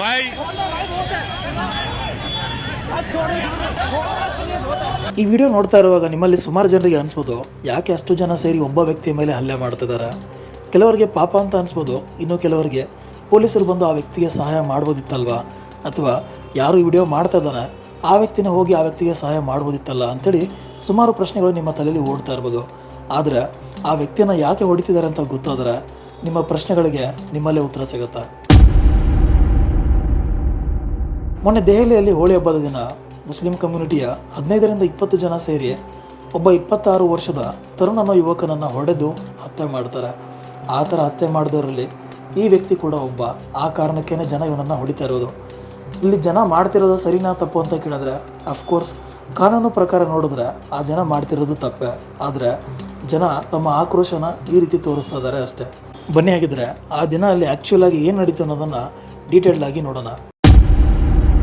भाई ಈ ವಿಡಿಯೋ ನೋಡ್ತಾ ಇರುವಾಗ ನಿಮ್ಮಲ್ಲಿ ಸುಮಾರು ಜನರಿಗೆ ಅನಿಸ್ಬೋದು ಯಾಕೆ ಅಷ್ಟು ಜನ ಸೇರಿ ಒಬ್ಬ ವ್ಯಕ್ತಿಯ ಮೇಲೆ ಹಲ್ಲೆ ಮಾಡ್ತಿದ್ದಾರೆ. ಕೆಲವರಿಗೆ ಪಾಪ ಅಂತ ಅನಿಸ್ಬೋದು, ಇನ್ನು ಕೆಲವರಿಗೆ ಪೊಲೀಸರು ಬಂದು ಆ ವ್ಯಕ್ತಿಗೆ ಸಹಾಯ ಮಾಡ್ಬೋದಿತ್ತಲ್ವಾ, ಅಥವಾ ಯಾರು ಈ ವಿಡಿಯೋ ಮಾಡ್ತಾ ಇದ್ದಾನೆ ಆ ವ್ಯಕ್ತಿನ ಹೋಗಿ ಆ ವ್ಯಕ್ತಿಗೆ ಸಹಾಯ ಮಾಡ್ಬೋದಿತ್ತಲ್ಲ ಅಂಥೇಳಿ ಸುಮಾರು ಪ್ರಶ್ನೆಗಳು ನಿಮ್ಮ ತಲೆಯಲ್ಲಿ ಓಡ್ತಾ ಇರ್ಬೋದು. ಆದರೆ ಆ ವ್ಯಕ್ತಿಯನ್ನು ಯಾಕೆ ಹೊಡಿತಿದ್ದಾರೆ ಅಂತ ಗೊತ್ತಾದರೆ ನಿಮ್ಮ ಪ್ರಶ್ನೆಗಳಿಗೆ ನಿಮ್ಮಲ್ಲೇ ಉತ್ತರ ಸಿಗುತ್ತೆ. ಮೊನ್ನೆ ದೆಹಲಿಯಲ್ಲಿ ಹೋಳಿ ಹಬ್ಬದ ದಿನ ಮುಸ್ಲಿಂ ಕಮ್ಯುನಿಟಿಯ 15ರಿಂದ 20 ಜನ ಸೇರಿ ಒಬ್ಬ 26 ವರ್ಷದ ತರುಣ್ ಅನ್ನೋ ಯುವಕನನ್ನು ಹೊಡೆದು ಹತ್ಯೆ ಮಾಡ್ತಾರೆ. ಆ ಥರ ಹತ್ಯೆ ಮಾಡಿದವರಲ್ಲಿ ಈ ವ್ಯಕ್ತಿ ಕೂಡ ಒಬ್ಬ. ಆ ಕಾರಣಕ್ಕೇ ಜನ ಇವನನ್ನು ಹೊಡಿತಾ ಇರೋದು. ಇಲ್ಲಿ ಜನ ಮಾಡ್ತಿರೋದು ಸರಿನಾ ತಪ್ಪು ಅಂತ ಕೇಳಿದ್ರೆ ಅಫ್ಕೋರ್ಸ್ ಕಾನೂನು ಪ್ರಕಾರ ನೋಡಿದ್ರೆ ಆ ಜನ ಮಾಡ್ತಿರೋದು ತಪ್ಪೆ. ಆದರೆ ಜನ ತಮ್ಮ ಆಕ್ರೋಶನ ಈ ರೀತಿ ತೋರಿಸ್ತಾ ಇದ್ದಾರೆ ಅಷ್ಟೇ. ಬನ್ನಿ ಹಾಗಿದ್ರೆ ಆ ದಿನ ಅಲ್ಲಿ ಆ್ಯಕ್ಚುಲ್ ಆಗಿ ಏನು ನಡೀತು ಅನ್ನೋದನ್ನು ಡೀಟೇಲ್ ಆಗಿ ನೋಡೋಣ.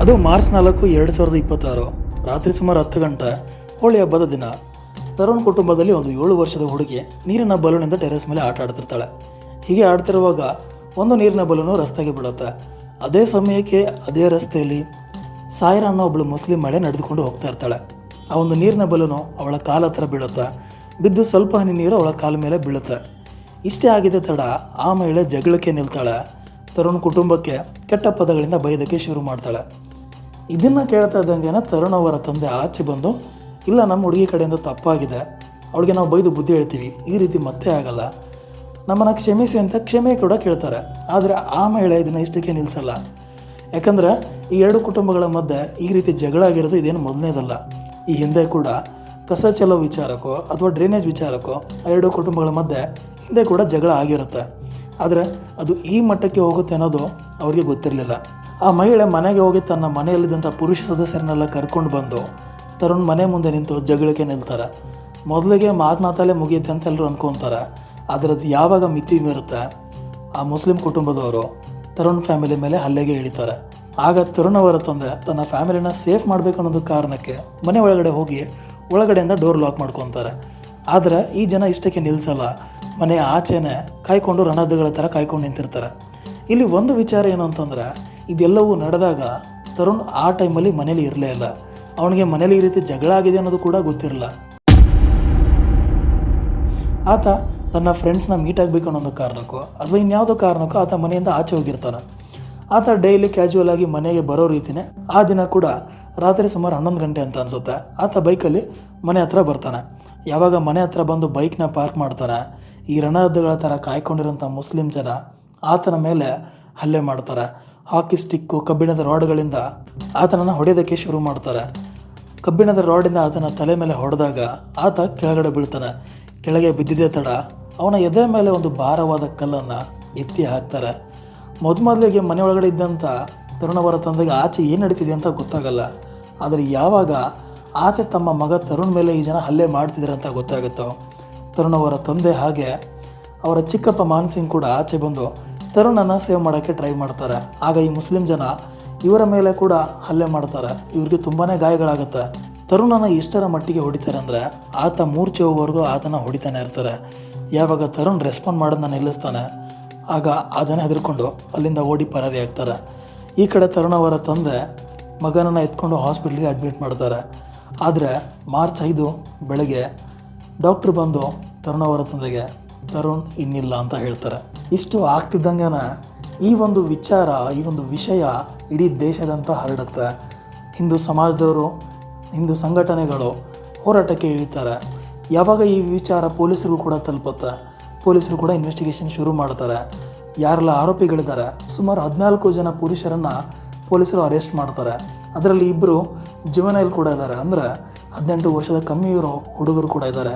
ಅದು ಮಾರ್ಚ್ 4, 2026 ರಾತ್ರಿ ಸುಮಾರು 10 ಗಂಟೆ ಹೋಳಿ ಹಬ್ಬದ ದಿನ. ತರುಣ್ ಕುಟುಂಬದಲ್ಲಿ ಒಂದು 7 ವರ್ಷದ ಹುಡುಗಿ ನೀರಿನ ಬಲೂನಿಂದ ಟೆರೆಸ್ ಮೇಲೆ ಆಟ ಆಡ್ತಿರ್ತಾಳೆ. ಹೀಗೆ ಆಡ್ತಿರುವಾಗ ಒಂದು ನೀರಿನ ಬಲೂನು ರಸ್ತೆಗೆ ಬೀಳುತ್ತೆ. ಅದೇ ಸಮಯಕ್ಕೆ ಅದೇ ರಸ್ತೆಯಲ್ಲಿ ಸಾಯಿರಾ ಅನ್ನೋ ಒಬ್ಬಳು ಮುಸ್ಲಿಂ ಮಹಿಳೆ ನಡೆದುಕೊಂಡು ಹೋಗ್ತಾ ಇರ್ತಾಳೆ. ಆ ಒಂದು ನೀರಿನ ಬಲೂನು ಅವಳ ಕಾಲ ಹತ್ರ ಬೀಳುತ್ತೆ. ಬಿದ್ದು ಸ್ವಲ್ಪ ಹನಿ ನೀರು ಅವಳ ಕಾಲ ಮೇಲೆ ಬೀಳುತ್ತೆ. ಇಷ್ಟೇ ಆಗಿದೆ ತಡ ಆ ಮಹಿಳೆ ಜಗಳಕ್ಕೆ ನಿಲ್ತಾಳೆ. ತರುಣ್ ಕುಟುಂಬಕ್ಕೆ ಕೆಟ್ಟ ಪದಗಳಿಂದ ಬೈಯೋದಕ್ಕೆ ಶುರು ಮಾಡ್ತಾಳೆ. ಇದನ್ನು ಕೇಳ್ತಾ ಇದ್ದಂಗೆ ತರುಣ್ ಅವರ ತಂದೆ ಆಚೆ ಬಂದು, ಇಲ್ಲ ನಮ್ಮ ಹುಡುಗಿ ಕಡೆಯಿಂದ ತಪ್ಪಾಗಿದೆ, ಅವಳಿಗೆ ನಾವು ಬೈದು ಬುದ್ಧಿ ಹೇಳ್ತೀವಿ, ಈ ರೀತಿ ಮತ್ತೆ ಆಗಲ್ಲ, ನಮ್ಮನ್ನು ಕ್ಷಮಿಸಿ ಅಂತ ಕ್ಷಮೆ ಕೂಡ ಕೇಳ್ತಾರೆ. ಆದರೆ ಆ ಮಹಿಳೆ ಇದನ್ನು ಇಷ್ಟಕ್ಕೆ ನಿಲ್ಲಿಸಲ್ಲ. ಯಾಕಂದರೆ ಈ ಎರಡು ಕುಟುಂಬಗಳ ಮಧ್ಯೆ ಈ ರೀತಿ ಜಗಳ ಆಗಿರೋದು ಇದೇನು ಮೊದಲನೇದಲ್ಲ. ಈ ಹಿಂದೆ ಕೂಡ ಕಸ ಚೆಲ್ಲೋ ವಿಚಾರಕ್ಕೋ ಅಥವಾ ಡ್ರೈನೇಜ್ ವಿಚಾರಕ್ಕೋ ಆ ಎರಡು ಕುಟುಂಬಗಳ ಮಧ್ಯೆ ಹಿಂದೆ ಕೂಡ ಜಗಳ ಆಗಿರುತ್ತೆ. ಆದರೆ ಅದು ಈ ಮಟ್ಟಕ್ಕೆ ಹೋಗುತ್ತೆ ಅನ್ನೋದು ಅವ್ರಿಗೆ ಗೊತ್ತಿರಲಿಲ್ಲ. ಆ ಮಹಿಳೆ ಮನೆಗೆ ಹೋಗಿ ತನ್ನ ಮನೆಯಲ್ಲಿದ್ದಂಥ ಪುರುಷ ಸದಸ್ಯರನ್ನೆಲ್ಲ ಕರ್ಕೊಂಡು ಬಂದು ತರುಣ್ ಮನೆ ಮುಂದೆ ನಿಂತು ಜಗಳಕ್ಕೆ ನಿಲ್ತಾರೆ. ಮೊದಲಿಗೆ ಮಾತಲ್ಲೇ ಮುಗಿಯುತ್ತೆ ಅಂತ ಎಲ್ಲರೂ ಅಂದ್ಕೊತಾರೆ. ಆದರೆ ಅದು ಯಾವಾಗ ಮಿತಿ ಮೀರುತ್ತೆ ಆ ಮುಸ್ಲಿಂ ಕುಟುಂಬದವರು ತರುಣ್ ಫ್ಯಾಮಿಲಿ ಮೇಲೆ ಹಲ್ಲೆಗೆ ಇಳಿತಾರೆ. ಆಗ ತರುಣ್ ಅವರ ತಂದೆ ತನ್ನ ಫ್ಯಾಮಿಲಿನ ಸೇಫ್ ಮಾಡಬೇಕು ಅನ್ನೋದು ಕಾರಣಕ್ಕೆ ಮನೆ ಒಳಗಡೆ ಹೋಗಿ ಒಳಗಡೆಯಿಂದ ಡೋರ್ ಲಾಕ್ ಮಾಡ್ಕೊತಾರೆ. ಆದರೆ ಈ ಜನ ಇಷ್ಟಕ್ಕೆ ನಿಲ್ಲಿಸಲ್ಲ. ಮನೆಯ ಆಚೆನೆ ಕಾಯ್ಕೊಂಡು ರಣಹದ್ದುಗಳ ಥರ ಕಾಯ್ಕೊಂಡು ನಿಂತಿರ್ತಾರೆ. ಇಲ್ಲಿ ಒಂದು ವಿಚಾರ ಏನು ಅಂತಂದರೆ, ಇದೆಲ್ಲವೂ ನಡೆದಾಗ ತರುಣ್ ಆ ಟೈಮಲ್ಲಿ ಮನೇಲಿ ಇರಲೇ ಇಲ್ಲ. ಅವನಿಗೆ ಮನೇಲಿ ಈ ರೀತಿ ಜಗಳ ಆಗಿದೆ ಅನ್ನೋದು ಕೂಡ ಗೊತ್ತಿರಲ್ಲ. ಆತ ತನ್ನ ಫ್ರೆಂಡ್ಸ್ನ ಮೀಟ್ ಆಗಬೇಕು ಅನ್ನೋ ಕಾರಣಕ್ಕೋ ಅಥವಾ ಇನ್ಯಾವುದೋ ಕಾರಣಕ್ಕೋ ಆತ ಮನೆಯಿಂದ ಆಚೆ ಹೋಗಿರ್ತಾನೆ. ಆತ ಡೈಲಿ ಕ್ಯಾಶುವಲ್ ಆಗಿ ಮನೆಗೆ ಬರೋ ರೀತಿಯೇ ಆ ದಿನ ಕೂಡ ರಾತ್ರಿ ಸುಮಾರು 11 ಗಂಟೆ ಅಂತ ಅನಿಸುತ್ತೆ ಆತ ಬೈಕಲ್ಲಿ ಮನೆ ಹತ್ರ ಬರ್ತಾನೆ. ಯಾವಾಗ ಮನೆ ಹತ್ರ ಬಂದು ಬೈಕ್ನ ಪಾರ್ಕ್ ಮಾಡ್ತಾನೆ, ಈ ರಣಹದ್ದುಗಳ ಥರ ಕಾಯ್ಕೊಂಡಿರೋಂಥ ಮುಸ್ಲಿಂ ಜನ ಆತನ ಮೇಲೆ ಹಲ್ಲೆ ಮಾಡ್ತಾರೆ. ಹಾಕಿ ಸ್ಟಿಕ್ಕು, ಕಬ್ಬಿಣದ ರಾಡ್ಗಳಿಂದ ಆತನನ್ನು ಹೊಡೆಯೋದಕ್ಕೆ ಶುರು ಮಾಡ್ತಾರೆ. ಕಬ್ಬಿಣದ ರಾಡಿಂದ ಆತನ ತಲೆ ಮೇಲೆ ಹೊಡೆದಾಗ ಆತ ಕೆಳಗಡೆ ಬೀಳ್ತಾನೆ. ಕೆಳಗೆ ಬಿದ್ದಿದ್ದೇ ತಡ ಅವನ ಎದೆ ಮೇಲೆ ಒಂದು ಭಾರವಾದ ಕಲ್ಲನ್ನು ಎತ್ತಿ ಹಾಕ್ತಾರೆ. ಮೊದಲಿಗೆ ಮನೆ ಒಳಗಡೆ ಇದ್ದಂಥ ತರುಣ್ ಅವರ ತಂದೆಗೆ ಆಚೆ ಏನು ನಡೀತಿದೆ ಅಂತ ಗೊತ್ತಾಗಲ್ಲ. ಆದರೆ ಯಾವಾಗ ಆಚೆ ತಮ್ಮ ಮಗ ತರುಣ್ ಮೇಲೆ ಈ ಜನ ಹಲ್ಲೆ ಮಾಡ್ತಿದ್ದಾರೆ ಅಂತ ಗೊತ್ತಾಗುತ್ತೋ, ತರುಣ್ ಅವರ ತಂದೆ ಹಾಗೆ ಅವರ ಚಿಕ್ಕಪ್ಪ ಮಾನ್ಸಿಂಗ್ ಕೂಡ ಆಚೆ ಬಂದು ತರುಣನ್ನು ಸೇವ್ ಮಾಡೋಕ್ಕೆ ಟ್ರೈ ಮಾಡ್ತಾರೆ. ಆಗ ಈ ಮುಸ್ಲಿಂ ಜನ ಇವರ ಮೇಲೆ ಕೂಡ ಹಲ್ಲೆ ಮಾಡ್ತಾರೆ. ಇವ್ರಿಗೆ ತುಂಬಾ ಗಾಯಗಳಾಗುತ್ತೆ. ತರುಣನ ಎಷ್ಟರ ಮಟ್ಟಿಗೆ ಹೊಡಿತಾರೆ ಅಂದರೆ ಆತ ಮೂರ್ಛೆ ಹೋಗೋವರೆಗೂ ಆತನ ಹೊಡಿತಾನೆ ಇರ್ತಾರೆ. ಯಾವಾಗ ತರುಣ್ ರೆಸ್ಪಾಂಡ್ ಮಾಡೋದನ್ನ ನಿಲ್ಲಿಸ್ತಾನೆ ಆಗ ಆ ಜನ ಹೆದರ್ಕೊಂಡು ಅಲ್ಲಿಂದ ಓಡಿ ಪರಾರಿ ಆಗ್ತಾರೆ. ಈ ಕಡೆ ತರುಣ್ ಅವರ ತಂದೆ ಮಗನನ್ನು ಎತ್ಕೊಂಡು ಹಾಸ್ಪಿಟ್ಲಿಗೆ ಅಡ್ಮಿಟ್ ಮಾಡ್ತಾರೆ. ಆದರೆ ಮಾರ್ಚ್ 5 ಬೆಳಗ್ಗೆ ಡಾಕ್ಟ್ರು ಬಂದು ತರುಣ್ ಅವರ ತಂದೆಗೆ ತರುಣ್ ಇನ್ನಿಲ್ಲ ಅಂತ ಹೇಳ್ತಾರೆ. ಇಷ್ಟು ಆಗ್ತಿದ್ದಂಗೆ ಈ ಒಂದು ವಿಚಾರ, ಈ ಒಂದು ವಿಷಯ ಇಡೀ ದೇಶದಂತ ಹರಡುತ್ತೆ. ಹಿಂದೂ ಸಮಾಜದವರು, ಹಿಂದೂ ಸಂಘಟನೆಗಳು ಹೋರಾಟಕ್ಕೆ ಇಳಿತಾರೆ. ಯಾವಾಗ ಈ ವಿಚಾರ ಪೊಲೀಸರಿಗೂ ಕೂಡ ತಲುಪುತ್ತೆ, ಪೊಲೀಸರು ಕೂಡ ಇನ್ವೆಸ್ಟಿಗೇಷನ್ ಶುರು ಮಾಡ್ತಾರೆ. ಯಾರೆಲ್ಲ ಆರೋಪಿಗಳಿದ್ದಾರೆ ಸುಮಾರು 14 ಜನ ಪುರುಷರನ್ನು ಪೊಲೀಸರು ಅರೆಸ್ಟ್ ಮಾಡ್ತಾರೆ. ಅದರಲ್ಲಿ 2 ಜುವೆನೈಲ್ ಕೂಡ ಇದ್ದಾರೆ, ಅಂದರೆ 18 ವರ್ಷದ ಕಮ್ಮಿ ಇರೋ ಹುಡುಗರು ಕೂಡ ಇದ್ದಾರೆ.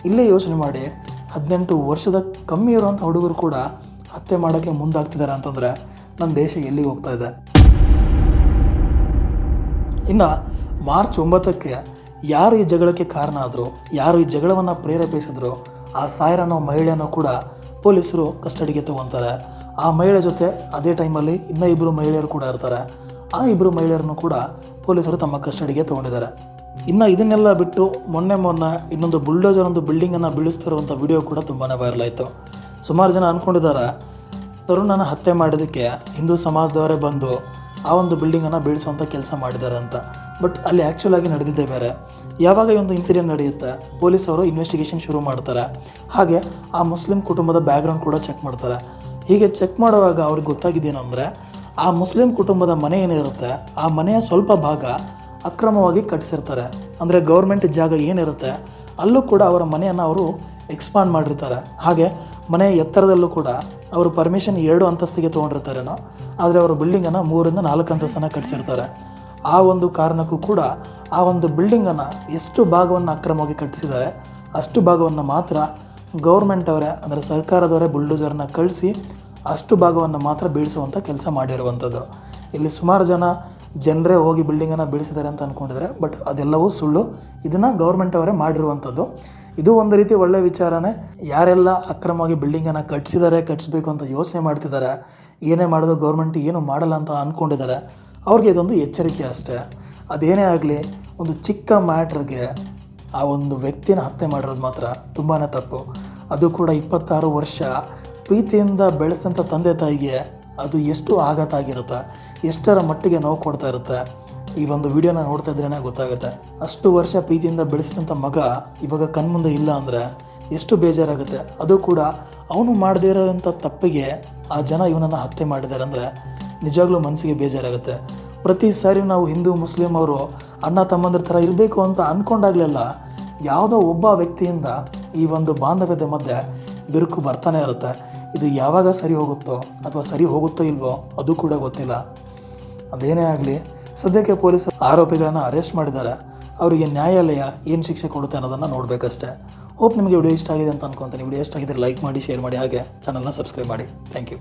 ಇಲ್ಲೇ ಯೋಚನೆ ಮಾಡಿ, 18 ವರ್ಷದ ಕಮ್ಮಿ ಇರೋಂಥ ಹುಡುಗರು ಕೂಡ ಹತ್ಯೆ ಮಾಡೋಕ್ಕೆ ಮುಂದಾಗ್ತಿದ್ದಾರೆ ಅಂತಂದರೆ ನಮ್ಮ ದೇಶ ಎಲ್ಲಿಗೆ ಹೋಗ್ತಾ ಇದೆ. ಇನ್ನು ಮಾರ್ಚ್ 9ಕ್ಕೆ ಯಾರು ಈ ಜಗಳಕ್ಕೆ ಕಾರಣ ಆದರು, ಯಾರು ಈ ಜಗಳವನ್ನು ಪ್ರೇರೇಪಿಸಿದ್ರು, ಆ ಸಾಯಿರಾ ಅನ್ನೋ ಮಹಿಳೆಯನ್ನು ಕೂಡ ಪೊಲೀಸರು ಕಸ್ಟಡಿಗೆ ತಗೊತಾರೆ. ಆ ಮಹಿಳೆ ಜೊತೆ ಅದೇ ಟೈಮಲ್ಲಿ ಇನ್ನೂ 2 ಮಹಿಳೆಯರು ಕೂಡ ಇರ್ತಾರೆ. ಆ 2 ಮಹಿಳೆಯರನ್ನು ಕೂಡ ಪೊಲೀಸರು ತಮ್ಮ ಕಸ್ಟಡಿಗೆ ತೊಗೊಂಡಿದ್ದಾರೆ. ಇನ್ನು ಇದನ್ನೆಲ್ಲ ಬಿಟ್ಟು ಮೊನ್ನೆ ಇನ್ನೊಂದು ಬುಲ್ಡೋಜರ್ ಒಂದು ಬಿಲ್ಡಿಂಗನ್ನು ಬೀಳಿಸ್ತಿರುವಂಥ ವಿಡಿಯೋ ಕೂಡ ತುಂಬಾ ವೈರಲ್ ಆಯಿತು. ಸುಮಾರು ಜನ ಅಂದ್ಕೊಂಡಿದ್ದಾರೆ ತರುಣನ ಹತ್ಯೆ ಮಾಡೋದಕ್ಕೆ ಹಿಂದೂ ಸಮಾಜದವರೇ ಬಂದು ಆ ಒಂದು ಬಿಲ್ಡಿಂಗನ್ನು ಬೀಳಿಸುವಂಥ ಕೆಲಸ ಮಾಡಿದ್ದಾರೆ ಅಂತ. ಬಟ್ ಅಲ್ಲಿ ಆ್ಯಕ್ಚುಲ್ ಆಗಿ ನಡೆದಿದ್ದೇ ಬೇರೆ. ಯಾವಾಗ ಈ ಒಂದು ಇನ್ಸಿಡೆಂಟ್ ನಡೆಯುತ್ತೆ, ಪೊಲೀಸವರು ಇನ್ವೆಸ್ಟಿಗೇಷನ್ ಶುರು ಮಾಡ್ತಾರೆ. ಹಾಗೆ ಆ ಮುಸ್ಲಿಂ ಕುಟುಂಬದ ಬ್ಯಾಕ್ಗ್ರೌಂಡ್ ಕೂಡ ಚೆಕ್ ಮಾಡ್ತಾರೆ. ಹೀಗೆ ಚೆಕ್ ಮಾಡುವಾಗ ಅವ್ರಿಗೆ ಗೊತ್ತಾಗಿದ್ದೇನೆಂದರೆ, ಆ ಮುಸ್ಲಿಂ ಕುಟುಂಬದ ಮನೆ ಏನಿರುತ್ತೆ ಆ ಮನೆಯ ಸ್ವಲ್ಪ ಭಾಗ ಅಕ್ರಮವಾಗಿ ಕಟ್ಟಿಸಿರ್ತಾರೆ. ಅಂದರೆ ಗೌರ್ಮೆಂಟ್ ಜಾಗ ಏನಿರುತ್ತೆ ಅಲ್ಲೂ ಕೂಡ ಅವರ ಮನೆಯನ್ನು ಅವರು ಎಕ್ಸ್ಪಾಂಡ್ ಮಾಡಿರ್ತಾರೆ. ಹಾಗೆ ಮನೆಯ ಎತ್ತರದಲ್ಲೂ ಕೂಡ ಅವರು ಪರ್ಮಿಷನ್ 2 ಅಂತಸ್ತಿಗೆ ತೊಗೊಂಡಿರ್ತಾರೇನೋ, ಆದರೆ ಅವರು ಬಿಲ್ಡಿಂಗನ್ನು 3ರಿಂದ 4 ಅಂತಸ್ತನ್ನು ಕಟ್ಟಿಸಿರ್ತಾರೆ. ಆ ಒಂದು ಕಾರಣಕ್ಕೂ ಕೂಡ ಆ ಒಂದು ಬಿಲ್ಡಿಂಗನ್ನು ಎಷ್ಟು ಭಾಗವನ್ನು ಅಕ್ರಮವಾಗಿ ಕಟ್ಟಿಸಿದ್ದಾರೆ ಅಷ್ಟು ಭಾಗವನ್ನು ಮಾತ್ರ ಗೌರ್ಮೆಂಟ್ ಅವರೇ, ಅಂದರೆ ಸರ್ಕಾರದವರೇ ಬುಲ್ಡೋಜರ್ನ ಕಳಿಸಿ ಅಷ್ಟು ಭಾಗವನ್ನು ಮಾತ್ರ ಬೀಳಿಸುವಂಥ ಕೆಲಸ ಮಾಡಿರುವಂಥದ್ದು. ಇಲ್ಲಿ ಸುಮಾರು ಜನರೇ ಹೋಗಿ ಬಿಲ್ಡಿಂಗನ್ನು ಬೀಳಿಸಿದ್ದಾರೆ ಅಂತ ಅಂದ್ಕೊಂಡಿದ್ದಾರೆ. ಬಟ್ ಅದೆಲ್ಲವೂ ಸುಳ್ಳು. ಇದನ್ನು ಗೌರ್ಮೆಂಟ್ ಅವರೇ ಮಾಡಿರುವಂಥದ್ದು. ಇದು ಒಂದು ರೀತಿ ಒಳ್ಳೆಯ ವಿಚಾರನೇ. ಯಾರೆಲ್ಲ ಅಕ್ರಮವಾಗಿ ಬಿಲ್ಡಿಂಗನ್ನು ಕಟ್ಟಿಸಬೇಕು ಅಂತ ಯೋಚನೆ ಮಾಡ್ತಿದ್ದಾರೆ, ಏನೇ ಮಾಡಿದ್ರು ಗೌರ್ಮೆಂಟ್ ಏನು ಮಾಡಲ್ಲ ಅಂತ ಅಂದ್ಕೊಂಡಿದ್ದಾರೆ, ಅವ್ರಿಗೆ ಇದೊಂದು ಎಚ್ಚರಿಕೆ ಅಷ್ಟೇ. ಅದೇನೇ ಆಗಲಿ, ಒಂದು ಚಿಕ್ಕ ಮ್ಯಾಟ್ರಿಗೆ ಆ ಒಂದು ವ್ಯಕ್ತಿನ ಹತ್ಯೆ ಮಾಡಿರೋದು ಮಾತ್ರ ತುಂಬಾ ತಪ್ಪು. ಅದು ಕೂಡ 26 ವರ್ಷ ಪ್ರೀತಿಯಿಂದ ಬೆಳೆಸಿದಂಥ ತಂದೆ ತಾಯಿಗೆ ಅದು ಎಷ್ಟು ಆಘಾತ ಆಗಿರುತ್ತೆ, ಎಷ್ಟರ ಮಟ್ಟಿಗೆ ನೋವು ಕೊಡ್ತಾ ಇರುತ್ತೆ. ಈ ಒಂದು ವಿಡಿಯೋನ ನೋಡ್ತಾ ಇದ್ರೇ ಗೊತ್ತಾಗುತ್ತೆ. ಅಷ್ಟು ವರ್ಷ ಪ್ರೀತಿಯಿಂದ ಬೆಳೆಸಿದಂಥ ಮಗ ಇವಾಗ ಕಣ್ಮುಂದೆ ಇಲ್ಲ ಅಂದರೆ ಎಷ್ಟು ಬೇಜಾರಾಗುತ್ತೆ. ಅದು ಕೂಡ ಅವನು ಮಾಡದೇ ಇರೋಂಥ ತಪ್ಪಿಗೆ ಆ ಜನ ಇವನನ್ನು ಹತ್ಯೆ ಮಾಡಿದ್ದಾರೆ ಅಂದರೆ ನಿಜವಾಗ್ಲೂ ಮನಸ್ಸಿಗೆ ಬೇಜಾರಾಗುತ್ತೆ. ಪ್ರತಿ ಸಾರಿ ನಾವು ಹಿಂದೂ ಮುಸ್ಲಿಂ ಅವರು ಅಣ್ಣ ತಮ್ಮಂದ್ರ ಥರ ಇರಬೇಕು ಅಂತ ಅಂದ್ಕೊಂಡಾಗಲೆಲ್ಲ ಯಾವುದೋ ಒಬ್ಬ ವ್ಯಕ್ತಿಯಿಂದ ಈ ಒಂದು ಬಾಂಧವ್ಯದ ಮಧ್ಯೆ ಬಿರುಕು ಬರ್ತಾನೆ ಇರುತ್ತೆ. ಇದು ಯಾವಾಗ ಸರಿ ಹೋಗುತ್ತೋ ಅಥವಾ ಸರಿ ಹೋಗುತ್ತೋ ಇಲ್ವೋ ಅದು ಕೂಡ ಗೊತ್ತಿಲ್ಲ. ಅದೇನೇ ಆಗಲಿ, ಸದ್ಯಕ್ಕೆ ಪೊಲೀಸರು ಆರೋಪಿಗಳನ್ನು ಅರೆಸ್ಟ್ ಮಾಡಿದ್ದಾರೆ. ಅವರಿಗೆ ನ್ಯಾಯಾಲಯ ಏನು ಶಿಕ್ಷೆ ಕೊಡುತ್ತೆ ಅನ್ನೋದನ್ನು ನೋಡಬೇಕಷ್ಟೇ. ಹೋಪ್ ನಿಮಗೆ ವಿಡಿಯೋ ಇಷ್ಟ ಆಗಿದೆ ಅಂತ ಅನ್ಕೊತೀನಿ. ವಿಡಿಯೋ ಇಷ್ಟ ಆಗಿದ್ದರೆ ಲೈಕ್ ಮಾಡಿ, ಶೇರ್ ಮಾಡಿ, ಹಾಗೆ ಚಾನಲ್ನ ಸಬ್ಸ್ಕ್ರೈಬ್ ಮಾಡಿ. Thank you.